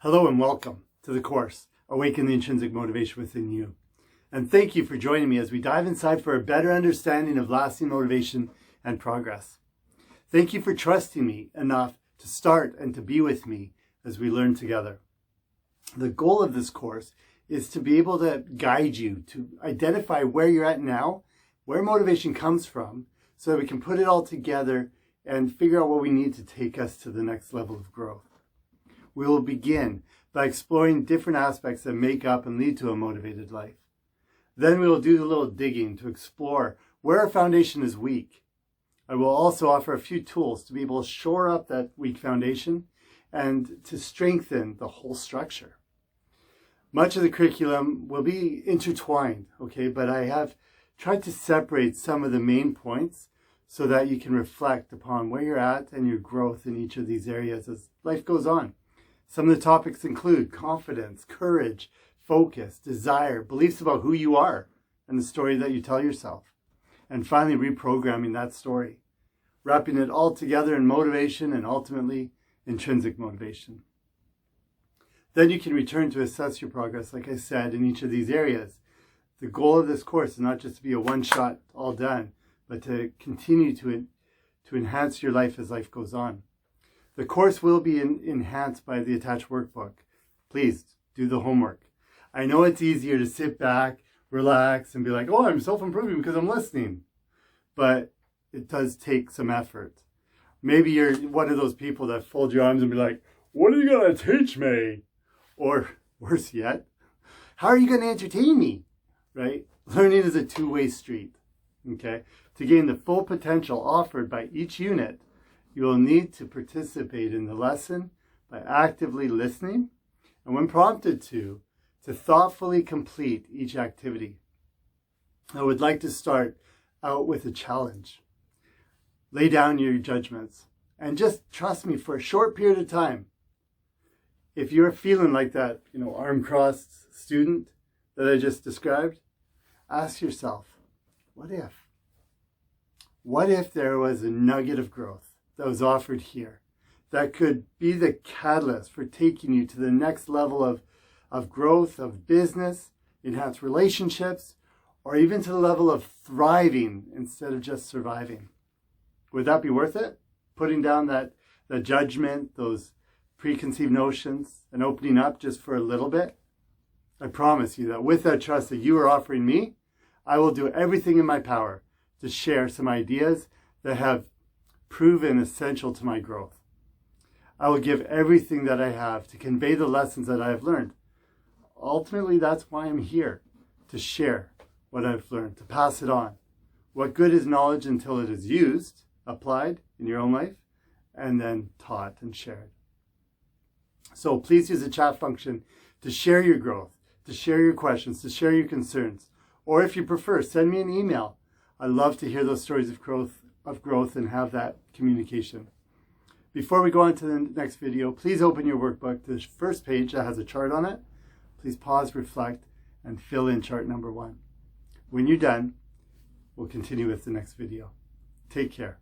Hello and welcome to the course, Awaken the Intrinsic Motivation Within You. And thank you for joining me as we dive inside for a better understanding of lasting motivation and progress. Thank you for trusting me enough to start and to be with me as we learn together. The goal of this course is to be able to guide you to identify where you're at now, where motivation comes from, so that we can put it all together and figure out what we need to take us to the next level of growth. We will begin by exploring different aspects that make up and lead to a motivated life. Then we will do a little digging to explore where our foundation is weak. I will also offer a few tools to be able to shore up that weak foundation and to strengthen the whole structure. Much of the curriculum will be intertwined, but I have tried to separate some of the main points so that you can reflect upon where you're at and your growth in each of these areas as life goes on. Some of the topics include confidence, courage, focus, desire, beliefs about who you are and the story that you tell yourself. And finally, reprogramming that story, wrapping it all together in motivation and ultimately intrinsic motivation. Then you can return to assess your progress, like I said, in each of these areas. The goal of this course is not just to be a one-shot, all done, but to continue to enhance your life as life goes on. The course will be enhanced by the attached workbook. Please do the homework. I know it's easier to sit back, relax, and be like, oh, I'm self-improving because I'm listening. But it does take some effort. Maybe you're one of those people that fold your arms and be like, what are you going to teach me? Or worse yet, how are you going to entertain me? Right? Learning is a two-way street. To gain the full potential offered by each unit, you will need to participate in the lesson by actively listening and, when prompted to thoughtfully complete each activity. I would like to start out with a challenge. Lay down your judgments and just trust me for a short period of time. If you're feeling like that, arm-crossed student that I just described, ask yourself, what if? What if there was a nugget of growth that was offered here that could be the catalyst for taking you to the next level of growth, of business, enhanced relationships, or even to the level of thriving instead of just surviving? Would that be worth it? Putting down the judgment, those preconceived notions, and opening up just for a little bit? I promise you that with that trust that you are offering me, I will do everything in my power to share some ideas that have proven essential to my growth. I will give everything that I have to convey the lessons that I have learned. Ultimately, that's why I'm here, to share what I've learned, to pass it on. What good is knowledge until it is used, applied in your own life, and then taught and shared? So please use the chat function to share your growth, to share your questions, to share your concerns. Or if you prefer, send me an email. I love to hear those stories of growth and have that communication. Before we go on to the next video, please open your workbook to the first page that has a chart on it. Please pause, reflect, and fill in chart number 1. When you're done, we'll continue with the next video. Take care.